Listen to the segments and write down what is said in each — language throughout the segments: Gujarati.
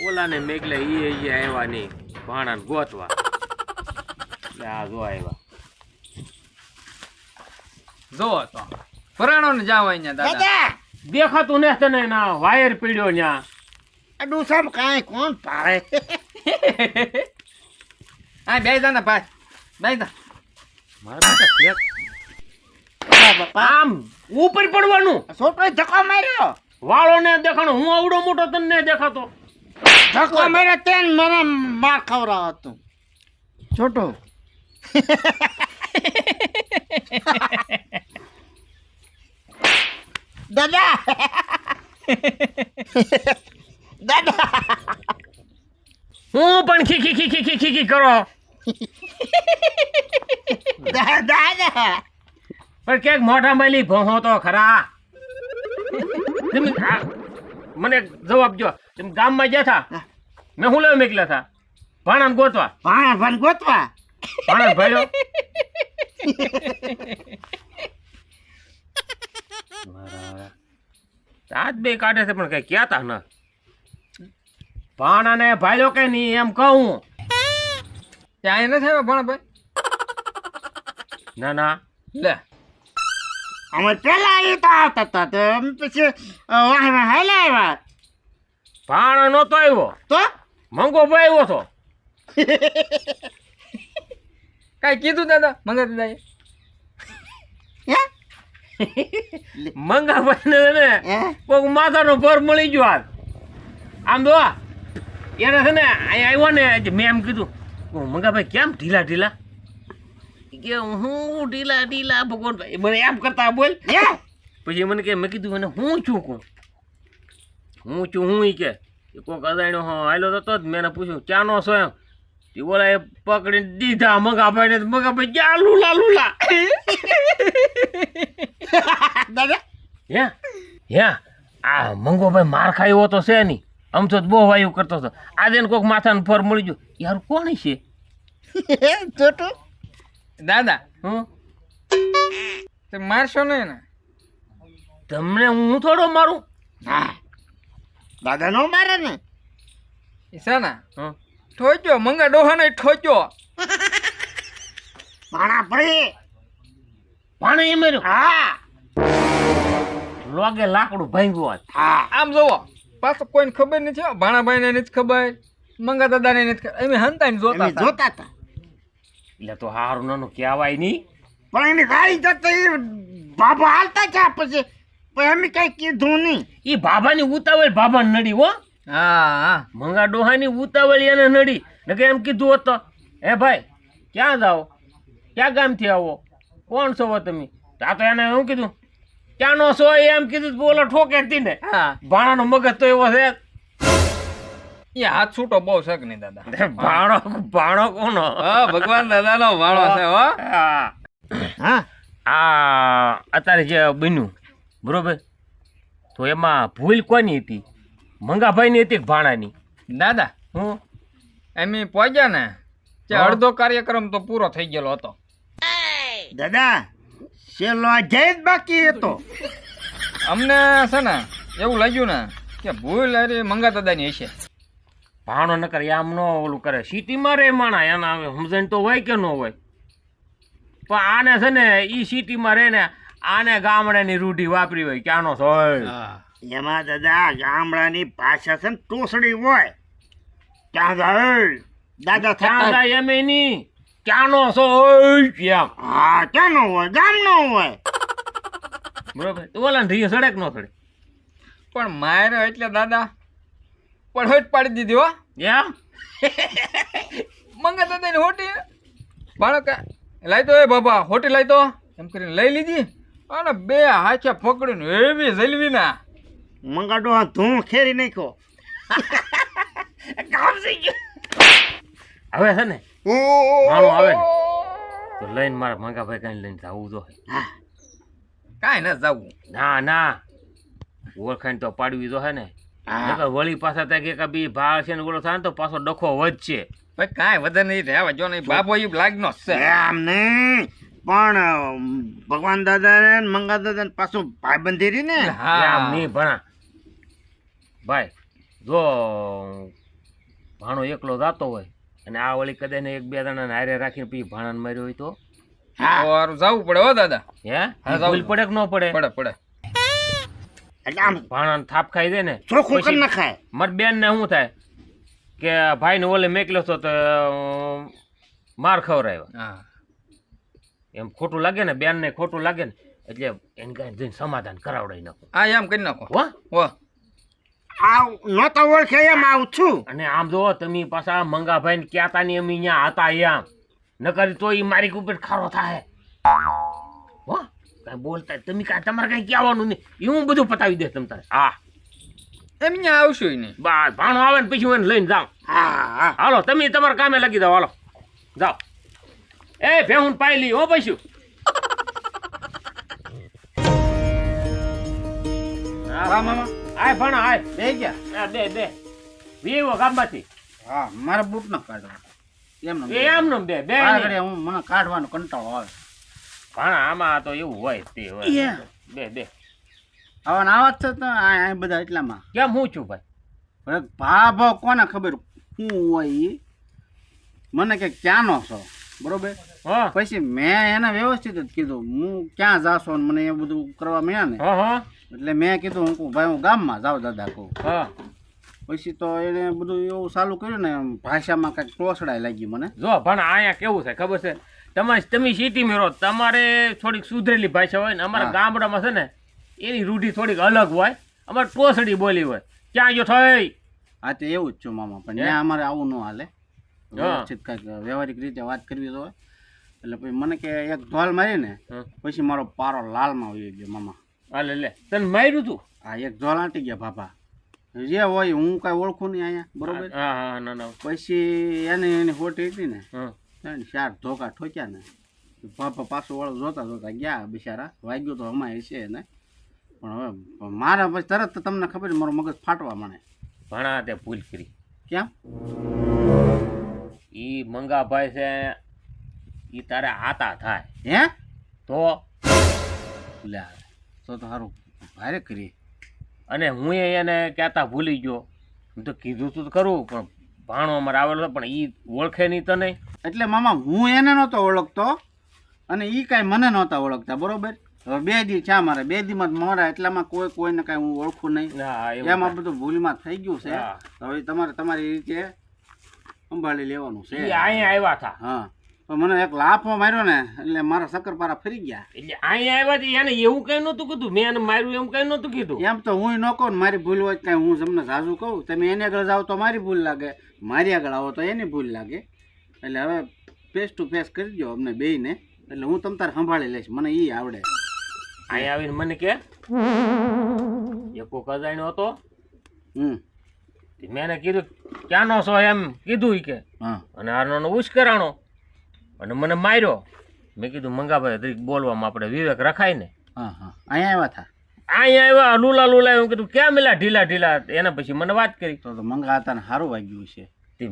ઓલાને મેઘલે ઈ આવ્યા નહીં ભાણાને ગોતવા. આ જો આવ્યા. જો તો પરાણો ને જાવ અહીંયા દાદા. દાદા દેખાતું ને તને ના વાયર પીડ્યો ન્યા. આ ડુસમ કાંઈ કોણ પાડે? આ બે જા ને ભાઈ બે જા. મારા બેટા બાપા આમ ઉપર પડવાનું. છોકરો ધક્કો માર્યો. વાળો ને દેખાણો. હું આવડો મોટો તને દેખાતો. ધક્કો માર્યો તેને મને માર ખવડાવ હતું છોટો. દાદા દાદા હું પણ ખીખી ખીખી ખીખી ખી કરો. દાદા પણ ક્યાંક મોઢા માલી ભોહો તો ખરા. મને જવાબ જો. તમે ગામમાં ગયા થા મેં હું લેવા મેકલા થા ભાણાને ગોતવા. ભાણા ભાન ગોતવા. ભાણા ભાઈઓ રાત બે કાઢે છે પણ કઈ કહેતા ન. ભાણાને ભાઈઓ કઈ નહીં એમ કહું. ત્યાં નથી આવ્યા ભણા ભાઈ. ના ના લે અમે પેલા એ તો આવતા હતા તો અમે પછી વાહમાં હાલે આવ્યા ભાણો નતો આવ્યો તો મંગો ભાઈ આવ્યો તો. કાંઈ કીધું દાદા મંગા દાદા હે મંગાભાઈ ને હે કોઈક માથાનો ભર મળી ગયો આજ. આમ જો એને છે ને અહીંયા આવ્યો ને મેં એમ કીધું મંગાભાઈ કેમ ઢીલા ઢીલા કે હું ઢીલા ઢીલા ભગવાન ભાઈ મને એમ કરતા બોલ. હે પછી મને કે મેં કીધું મને હું છું કોણ હું છું હું ઈ કે કોઈક અદાણ્યો હા હાલો તો જ મેં પૂછ્યું ક્યાંનો છો એમ તે બોલા એ પકડીને દીધા મંગાભાઈ ને. મંગાભાઈ ક્યાં લુલા લુલા. દાદા હે હે આ મંગોભાઈ માર ખાયો તો છે નહીં. આમ તો બહુ વાયુ કરતો હતો. આજે કોઈક માથાનું ફર મળી ગયું. યાર કોણ છે? છોટો દાદા હું તે મારશો નહીં ને? તમને હું થોડો મારું. હા દાદા નો મારે ને એ છે ને હં? ઠોચ્યો મંગા ડોહા ને ઠોચ્યો. ભાણા ભાઈ ભાણે એ માર્યો. હા લોગે લાકડું ભાંગ્યું હોત. હા આમ જોવો પાછો કોઈને ખબર નથી હો. ભાણાભાઈ ને નથી ખબર મંગા દાદા ને નથી ખબર. અમે હંતાઈને જોતા અમે હતા. જોતા હતા એટલે તો હારું નાનું કહેવાય નહીં. પણ એની ગાડી જતા એ બાબા હાલતા છે પછી પણ અમે કઈ કીધું નહીં. એ બાબાની ઉતાવળ બાબાને નડી હો. હા હા મંગા ડોહાની ઉતાવળ એને નડી. ને કે એમ કીધું હોત તો હે ભાઈ ક્યાં જાઓ ક્યાં ગામથી આવો કોણ છો તમે? આ તો એને શું કીધું ક્યાંનો છો એમ કીધું બોલો ઠોકે હતી ને. હા ભાણાનો મગજ તો એવો છે. એ હાથ છૂટો બહુ શક નહીં દાદા. ભાણો ભાણો કોનો? હા ભગવાન દાદા નો વાળો છે હો. હા હા આ અત્યારે જે બન્યું બરોબર તો એમાં ભૂલ કોની હતી? મંગાભાઈની હતી કે ભાણાની? દાદા હું એમ પહોંચ્યા ને તે હા. અડધો કાર્યક્રમ તો પૂરો થઈ ગયેલો હતો. દાદા છેલ્લો અધ્યાય જ બાકી હતો. અમને છે ને એવું લાગ્યું ને કે ભૂલ અરે મંગા દાદાની હશે. ભાણો નકર આમ નો ઓલું કરે. સિટીમાં રે માણા એના હવે સમજણ તો હોય કે ન હોય. પણ આને છે ને ઈ સિટીમાં રહે ને આને ગામડાની રૂઢી વાપરી હોય ક્યાંનો હોય. એમાં દાદા ગામડાની ભાષા છે ને ટોસડી હોય ક્યાં જાય દાદા ક્યાં થતા જાય એમ નહીં ક્યાંનો છો હોય એમ. હા ક્યાં નો હોય ગામ નો હોય. બરોબર તો ઓલા ઢીયો સડે કે ન સડે? પણ માર્યો એટલે દાદા પણ હોટ પાડી દીધી હો. એમ મંગા દાદાની હોટી બાળક લાઈ તો એ બાબા હોટી લાઈ તો એમ કરીને લઈ લીધી અને બે હાથે પકડીને એવી જલવી ના મંગાડો ધૂમ ખેરી નાખ્યો. કામ થઈ ગયું. હવે છે ને ભાણો આવે ને તો લઈને મારા મંગાભાઈ કઈ લઈને જવું તો. હા કાંઈ ન જવું. ના ના ઓળખાણ તો પાડવી તો હે ને. હા નકર વળી પાછા ત્યાં કે બી ભાળ છે ને ઓલો થાય ને તો પાછો ડખો વધશે. ભાઈ કાંઈ વધે નહીં રહેવા જો નહીં બાપો એ લાગનો જ છે. એમ નહીં પણ ભગવાન દાદા ને મંગા દાદા ને પાછું ભાઈબંધી રહી ને. હા એમ નહીં ભણા ભાઈ જો ભાણો એકલો જાતો હોય અને આ વળી કદાચ એક બે જણાને હારે રાખીને પછી ભાણાને માર્યો હોય તો હા સારું જવું પડે હો દાદા. હે હા, ભૂલ પડે કે ન પડે પડે પડે. એટલે આમ ભાણાને થાપ ખાઈ દે ને ચોખ્ખું પછી કરી નખાય. મારી બેન ને શું થાય કે ભાઈને ઓલે મેકલ્યો હતો તો માર ખવરાયો હા એમ ખોટું લાગે ને બેન ને ખોટું લાગે ને એટલે એને કાંઈ જઈને સમાધાન કરાવડાવી નાખો આ એમ કરી નાખો. હો હો આ નહોતા ઓળખે એમ આવું છું. અને આમ જો તમે પાછા મંગાભાઈ ને ક્યાતા ની અમે અહીંયા હતા આમ નકર તો એ મારી ઉપર ખારો થાય હો કાંઈ બોલતા તમે કાંઈ તમારે કાંઈ કહેવાનું નહીં એ હું બધું પતાવી દે તમ તારે હા એમ ત્યાં આવશું નહીં. બસ ભાણો આવે ને પછી હું એને લઈને જાઉં હા હા હાલો તમે તમારા કામે લાગી જાઓ હાલો જાઓ એ ભેહું પાઈ લી હો પૈસું હા મામા આય ભણા આય બે ગયા બે વીવો ગામમાંથી હા મારા બૂટ ન કાઢવા એમ એ આમનો બે હું મને કાઢવાનો કંટાળો આવે ભણા આમાં તો એવું હોય તે હોય બે આવા આવા જ છે તો આ બધા એટલામાં કેમ હું છું ભાઈ હવે ભાવ ભાવ કોને ખબર શું હોય ઈ મને કે ક્યાંનો છો બરોબર હા પછી મેં એને વ્યવસ્થિત જ કીધું હું ક્યાં જાશો ને મને એ બધું કરવા મળ્યા ને હા એટલે મેં કીધું હું કહું ભાઈ હું ગામમાં જાઉં દાદા કહું હા પછી તો એને બધું એવું ચાલુ કર્યું ને એમ ભાષામાં કાંઈક ટોસડાય લાગી મને જો ભણા અહીંયા કેવું છે ખબર છે તમે સિટીમાં રહો તમારે થોડીક સુધરેલી ભાષા હોય ને અમારા ગામડામાં છે ને એની રૂઢી થોડીક અલગ હોય અમારે ટોસડી બોલી હોય ક્યાં જો થઈ હા તે એવું જ છું મામા પણ ત્યાં અમારે આવું ન હાલે વ્યવસ્થિત કાંઈક વ્યવહારિક રીતે વાત કરવી તો હોય એટલે પછી મને કે એક ધોલ મારીને પછી મારો પારો લાલમાં વહી ગયો મામા હાલે લે તને માર્યું તું હા એક ધોલ આંટી ગયા બાપા જે હોય હું કાંઈ ઓળખું નહીં અહીંયા બરોબર હા ના પછી એની હોટી હતી ને હા 4 ધોકા ઠોક્યા ને બાપા પાછું વાળો જોતા ગયા બિચારા વાગ્યું તો અમારે છે ને પણ હવે મારા પછી તરત તમને ખબર છે મારું મગજ ફાટવા માંડે ભણા તે ભૂલ કરી કેમ ઈ મંગાભાઈ છે ઈ તારે આતા થાય હે તો લે તો સારું ભારે કરી અને હું એને કહેતા ભૂલી ગયો હું તો કીધું તું ખરું પણ ભાણો અમારે આવેલો પણ ઈ ઓળખે નહીં તને એટલે મામા હું એને નહોતો ઓળખતો અને એ કાંઈ મને નહોતા ઓળખતા બરોબર હવે 2 દી છે મારે 2 દીમાં મારા એટલામાં કોઈને કાંઈ હું ઓળખું નહીં એમ આ બધું ભૂલમાં થઈ ગયું છે હવે તમારે તમારી રીતે સંભાળી લેવાનું છે અહીંયા આવ્યા હતા હા તો મને એક લાફો માર્યો ને એટલે મારા શક્કરપારા ફરી ગયા એટલે અહીંયા આવ્યા હતી એને એવું કઈ નતું કીધું મેં એને માર્યું એમ કઈ નતું કીધું એમ તો હું ન કહું મારી ભૂલ હોય કાંઈ હું તમને સાજુ કહું તમે એની આગળ જાઓ તો મારી ભૂલ લાગે મારી આગળ આવો તો એની ભૂલ લાગે એટલે હવે ફેસ ટુ ફેસ કરી દો અમને બેયને એટલે હું તમ તારે સંભાળી લઈશ મને એ આવડે અહીંયા આવીને મને કે એકો કજાણ્યો હતો મેં એને કીધું ક્યાંનો છો એમ કીધું ઈ કે હા અને આનો ઉશ્કેરાણો અને મને માર્યો મેં કીધું મંગાભાઈ તરીક બોલવામાં આપણે વિવેક રખાય ને હા હા અહીંયા આવ્યા હતા અહીંયા આવ્યા લુલા એમ કીધું ક્યાં મિલા ઢીલા એના પછી મને વાત કરી તો મંગા હતા ને સારું વાગ્યું છે તે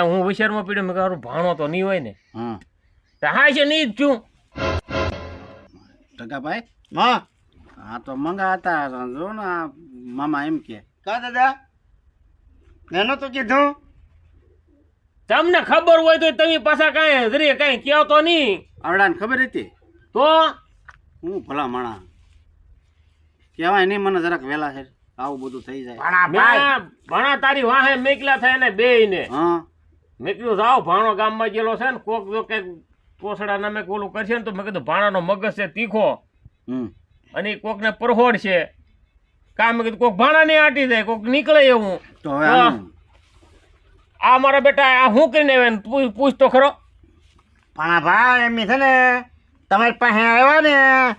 હું વિચારમાં પીડ્યો મેં કહ્યું ભાણો તો નહીં હોય ને હા તો હા છે નહીં જ છું ટકાભાઈ હા હા તો મંગા હતા જો ને આ મામા એમ કે કા દાદા મેં તો કીધું તમને ખબર હોય તો તમે પાછા કાંઈ જરી કાંઈ કહો તો નહીં આવડાને ખબર હતી તો હું ભલા માણા કહેવાય નહીં મને જરાક વહેલા છે આવું બધું થઈ જાય ભણા તારી વાહે મેકલા થાય ને બે ને હા મેં કીધું જાઓ ભાણો ગામમાં ગયેલો છે ને કોક જો કઈક પોસડા નામે ઓલું કરશે ને તો મેં કીધું ભાણાનો મગજ છે તીખો અને કોકને પરહોડ છે કામ મેં કીધું કોક ભાણાને આંટી જાય કોક નીકળે એવું તો હવે આ મારા બેટા આ શું કરીને આવ્યા પૂછ તો ખરો પણ ભાઈ એમ છે ને તમારી પાસે આવ્યા ને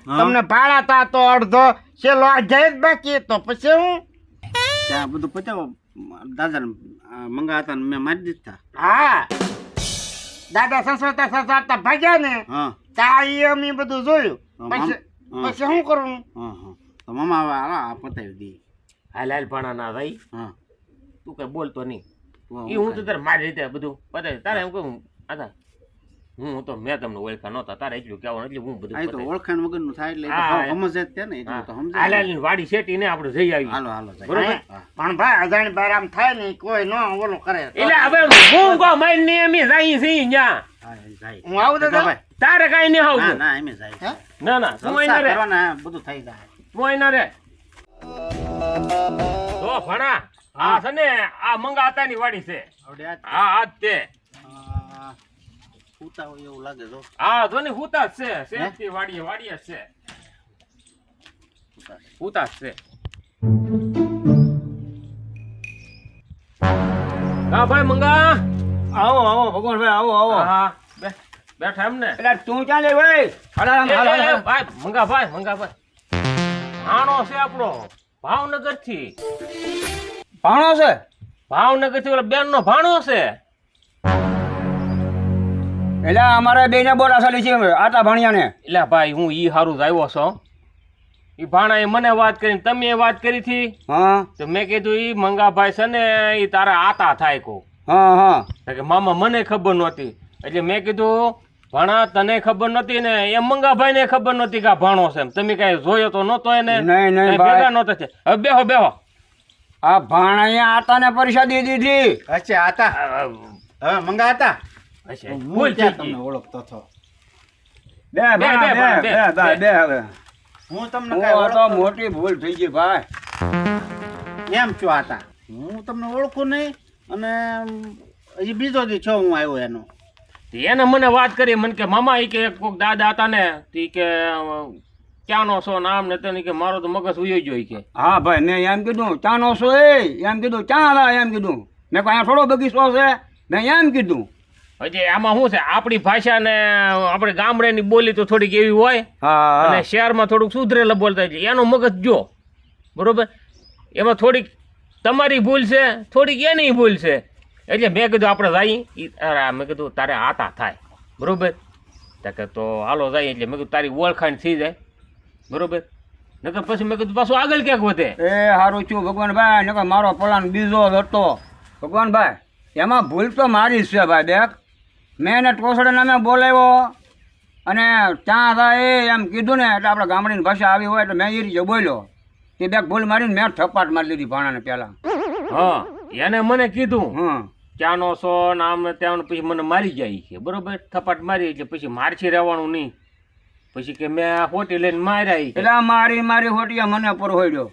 તમને ભાડા તા તો અડધો છેલ્લો આ જાય જ બાકી તો પછી હું ત્યાં બધું પચાવો દાદા મંગા હતા ને મેં મારી દીધા હા દાદા સંસારતા ભાગ્યા ને હા ત્યાં એ અમે બધું જોયું પછી પછી શું કરું હા હા તો મામા હવે આ પતાવી દઈએ હાલ ભાણા ના ભાઈ હા તું કઈ બોલતો નહીં એ હું તો તારે મારી રીતે બધું પતાવી તારે એમ કહું આતા હું તો મેં તમને ઓળખા નહોતા તારે એટલું કહેવાનું એટલે હું બધું આ તો પતાવી. ઓળખાણ વગરનું થાય એટલે એ તો હા, હાવ સમજે જ તે ને એટલું તો સમજે. આલાલની વાડી શેટીને આપણે જઈ આવી હાલો હાલો જાય. બરોબર. હા. પણ ભાઈ અજાણી બાર આમ થાય ને કોઈ ન ઓલો કરે તો. એટલે હવે હું કહો મારી અમે જઈએ છીએ ન્યા હા, એ જાય. હું આવું દાદા ભાઈ. તારે કઈ નહીં ના આવું ના એમ જાય. હે? ના ના તું જલસા અહીં રે કરવાના, બધું થઈ જાય. તું અહીં રે તો ભણા આ છે ને આ મંગાતાની વાડી છે આવડે આ હા આ જ તે આ સૂતા હોય એવું લાગે જો. આ જો ને હુતા જ છે શેઠથી વાડીએ વાડીએ જ છે હુતા જ છે હા ભાઈ મંગા આવો આવો ભગવાનભાઈ આવો આવો હા બેઠા એમ ને એટલે તું ક્યાં જઈ ભાઈ ભાઈ મંગાભાઈ ભાણો છે આપણો ભાવનગર થી ભાણો છે ઓલા બેન નો ભાણો છે એટલે અમારે બે ને બોલા ચાલી છે આટા ભાણિયાને એટલે ભાઈ હું ઈ હારું જ આવ્યો છો ઈ ભાણાએ મને વાત કરી તમે વાત કરી હતી હા તો મેં કીધું ઈ મંગાભાઈ છે ને ઈ તારા આતા થાય કો હા હા કે મામા મને ખબર નહોતી એટલે મેં કીધું ભાણા તને ખબર નહોતી ને એમ મંગાભાઈ ને ખબર નહોતી કે આ ભાણો છે એમ. તમે કઈ જોયો તો નહોતો એને નહીં, કાંઈ ભાઈ. ભેગા નહોતા છે હવે બેહો આ ભાણિયા આતાને પરીક્ષા દી દીધી અચ્છા આતા હવે મંગા હતા હશે. હું ભૂલ ક્યાં થઈ ગઈ. તમને ઓળખતો હતો. બે બે, ભાણા, બે, બે બે, બે બે હવે હું તમને હું કાંઈ આ તો ઓળખતો મોટી ભૂલ થઈ ગઈ ભાઈ એમ છો આતા હું તમને ઓળખું નહીં અને હજી બીજો દી છો હું આવ્યો એનો. એને મને વાત કરી મને કે મામા ઈ કે કોક દાદા હતા ને ઈ કે ક્યાંનો છો નામ ને તેને કે મારો તો મગજ ઉયો ગયો ઈ કે હા ભાઈ મેં એમ કીધું ચાનો છો એમ કીધું ચા લા એમ કીધું મેં કહ્યું અહીંયા થોડો બગીચો છે મેં એમ કીધું હજી આમાં શું છે આપણી ભાષા ને આપણે ગામડેની બોલી તો થોડીક એવી હોય હા અને શહેરમાં થોડુંક સુધરેલા બોલતા એટલે એનો મગજ જો બરોબર એમાં થોડીક તમારી ભૂલ છે થોડીક એની ભૂલ છે એટલે મેં કીધું આપણે જઈએ મેં કીધું તારે આતા થાય બરોબર કે તો હાલો જાય એટલે મેં કીધું તારી ઓળખાણ થઈ જાય બરોબર નકર પછી મેં કીધું પાછું આગળ ક્યાંક વધે એ સારું છું ભગવાનભાઈ નકર મારો પ્લાન બીજો જ હતો ભગવાનભાઈ એમાં ભૂલ તો મારી જ છે ભાઈ દેખ મેં એને ટોસડે નામે બોલાવ્યો અને ત્યાં થાય એમ કીધું ને એટલે આપણે ગામડીની ભાષા આવી હોય એટલે મેં એ રીતે બોલ્યો તે બેક ભૂલ મારીને મેં થપ્પાટ મારી લીધી ભાણાને પહેલાં હા એને મને કીધું હં ક્યાંનો સો ને આમ ને ત્યાં પછી મને મારી જાય છે બરોબર થપાટ મારી એટલે પછી મારથી રહેવાનું નહીં પછી કે મેં હોટી લઈને માર્યા ઈ કે. એટલે આ મારી હોટીએ મને પર હોડ્યો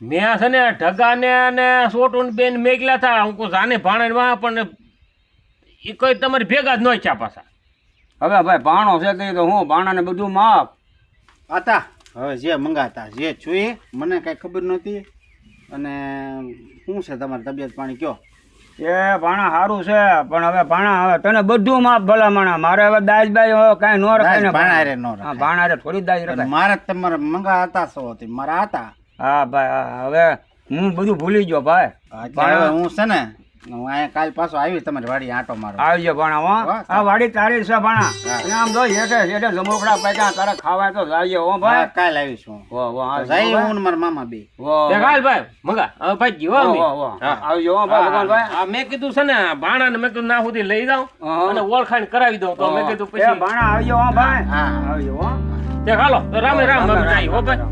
મેં છે ને ઢગાને અને સોટું બેન મેઘલા થા હું કહું જાને ભાણે વાહ પણ એ કોઈ તમારી ભેગા જ ન છે પાછા હવે ભાઈ ભાણો છે તે તો હું ભાણાને બધું માપ આતા હવે જે મંગાતા જે છું એ મને કાંઈ ખબર નહોતી અને શું છે તમારી તબિયત પાણી કયો. એ ભાણા સારું છે પણ હવે ભાણા હવે તને બધું માપ ભલામણા મારે હવે દાજ બાજ હવે કાંઈ ન રખાય ને ભાણા હારે ન હા રખાય. ભાણા હારે થોડી દાજ પણ રખાય મારે જ તમારા મંગા હતા સો હતી મારા હતા. હા ભાઈ હા, હવે હું બધું ભૂલી ગયો ભાઈ એટલે હવે હું છે ને હું અહીંયા કાલ પાછો આવી તમારી વાડી આંટો મારો. આવજો ભાણા હો હા, આ વાડી તારી છે ભાણા હા. અને આમ જો હેઠે જમોકડા પૈકા તારે ખાવાય તો આવજો હો હા, ભાઈ કાલ આવીશ હું. વો વો તો આવજો જઈ હો હું ને મારા મામા બે. ભાઈ. તે હાલ ભાઈ મંગા હવે ભાઈ ગયો વો, અમે. વો, વો. હા. આવજો હો ભાઈ ભગવાનભાઈ હા, મેં કીધું છે ને ભાણા ને મેં કીધું ના સુધી લઈ જાઉં હા. અને ઓળખાણ કરાવી દઉં તો મેં કીધું એ પછી ભાણા આવજો હો ભાઈ હા. આવજો હો તે હાલો તો રામે રામ રામ, અમે જાય હો ભાઈ રામ.